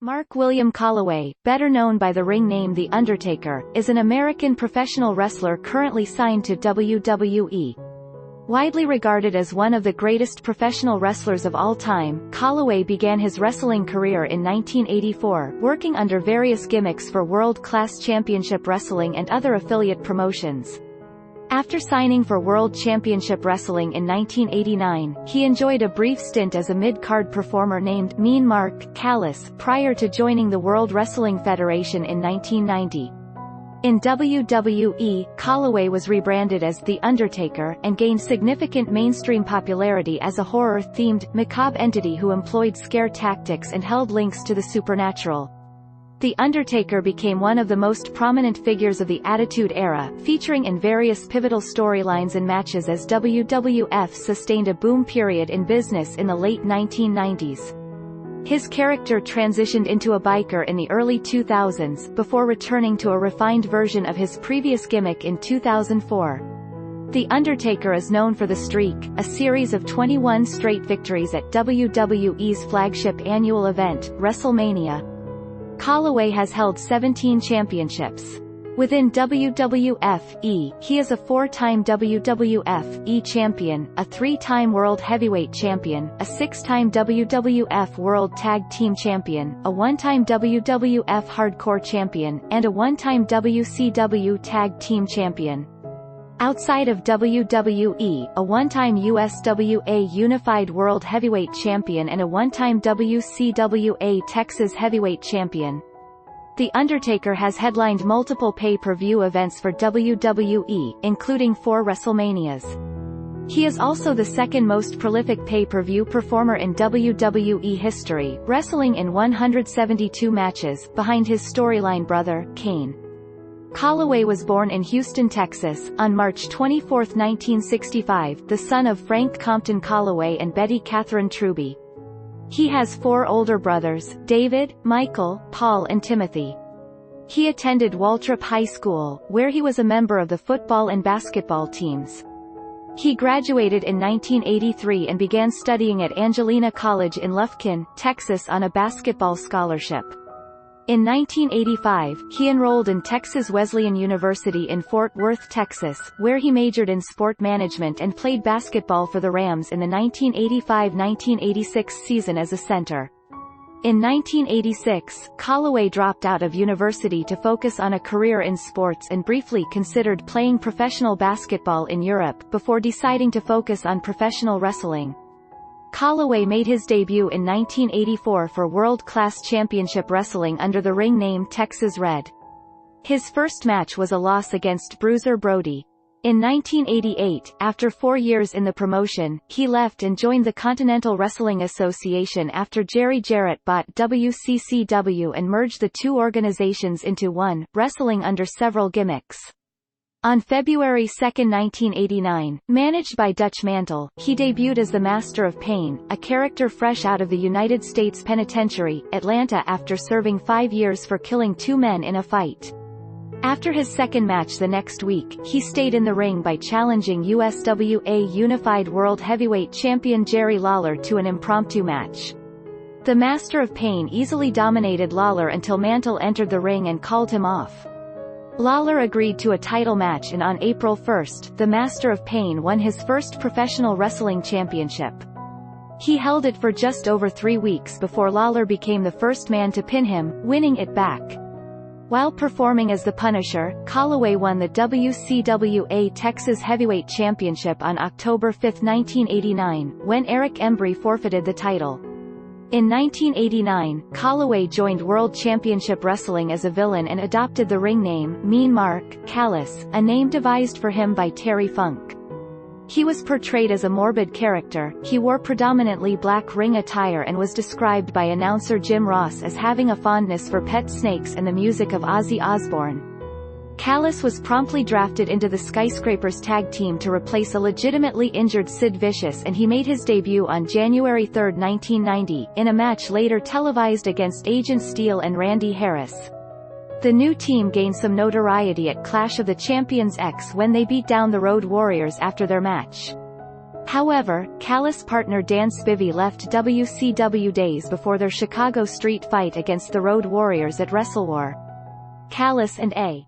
Mark William Calaway, better known by the ring name The Undertaker, is an American professional wrestler currently signed to WWE. Widely regarded as one of the greatest professional wrestlers of all time, Calaway began his wrestling career in 1984, working under various gimmicks for World Class Championship Wrestling and other affiliate promotions. After signing for World Championship Wrestling in 1989, he enjoyed a brief stint as a mid-card performer named Mean Mark Callis prior to joining the World Wrestling Federation in 1990. In WWE, Calaway was rebranded as The Undertaker and gained significant mainstream popularity as a horror-themed, macabre entity who employed scare tactics and held links to the supernatural. The Undertaker became one of the most prominent figures of the Attitude Era, featuring in various pivotal storylines and matches as WWF sustained a boom period in business in the late 1990s. His character transitioned into a biker in the early 2000s, before returning to a refined version of his previous gimmick in 2004. The Undertaker is known for The Streak, a series of 21 straight victories at WWE's flagship annual event, WrestleMania. Calaway has held 17 championships. Within WWF-E, he is a 4-time WWF-E champion, a 3-time World Heavyweight Champion, a 6-time WWF World Tag Team Champion, a 1-time WWF Hardcore Champion, and a 1-time WCW Tag Team Champion. Outside of WWE, a 1-time USWA Unified World Heavyweight Champion and a 1-time WCWA Texas Heavyweight Champion. The Undertaker has headlined multiple pay-per-view events for WWE, including 4 WrestleManias. He is also the second most prolific pay-per-view performer in WWE history, wrestling in 172 matches, behind his storyline brother, Kane. Calaway was born in Houston, Texas, on March 24, 1965, the son of Frank Compton Calaway and Betty Catherine Truby. He has 4 older brothers, David, Michael, Paul and Timothy. He attended Waltrip High School, where he was a member of the football and basketball teams. He graduated in 1983 and began studying at Angelina College in Lufkin, Texas on a basketball scholarship. In 1985, he enrolled in Texas Wesleyan University in Fort Worth, Texas, where he majored in sport management and played basketball for the Rams in the 1985-1986 season as a center. In 1986, Calaway dropped out of university to focus on a career in sports and briefly considered playing professional basketball in Europe before deciding to focus on professional wrestling. Calaway made his debut in 1984 for World Class Championship Wrestling under the ring name Texas Red. His first match was a loss against Bruiser Brody. In 1988, after 4 years in the promotion, he left and joined the Continental Wrestling Association after Jerry Jarrett bought WCCW and merged the two organizations into one, wrestling under several gimmicks. On February 2, 1989, managed by Dutch Mantel, he debuted as the Master of Pain, a character fresh out of the United States Penitentiary, Atlanta after serving 5 years for killing 2 men in a fight. After his second match the next week, he stayed in the ring by challenging USWA Unified World Heavyweight Champion Jerry Lawler to an impromptu match. The Master of Pain easily dominated Lawler until Mantel entered the ring and called him off. Lawler agreed to a title match and on April 1, the Master of Pain won his first professional wrestling championship. He held it for just over 3 weeks before Lawler became the first man to pin him, winning it back. While performing as the Punisher, Calaway won the WCWA Texas Heavyweight Championship on October 5, 1989, when Eric Embry forfeited the title. In 1989, Calaway joined World Championship Wrestling as a villain and adopted the ring name Mean Mark Callis, a name devised for him by Terry Funk. He was portrayed as a morbid character. He wore predominantly black ring attire and was described by announcer Jim Ross as having a fondness for pet snakes and the music of Ozzy Osbourne. Callis was promptly drafted into the Skyscrapers tag team to replace a legitimately injured Sid Vicious, and he made his debut on January 3, 1990, in a match later televised against Agent Steel and Randy Harris. The new team gained some notoriety at Clash of the Champions X when they beat down the Road Warriors after their match. However, Callis' partner Dan Spivey left WCW days before their Chicago street fight against the Road Warriors at WrestleWar. Callis and A.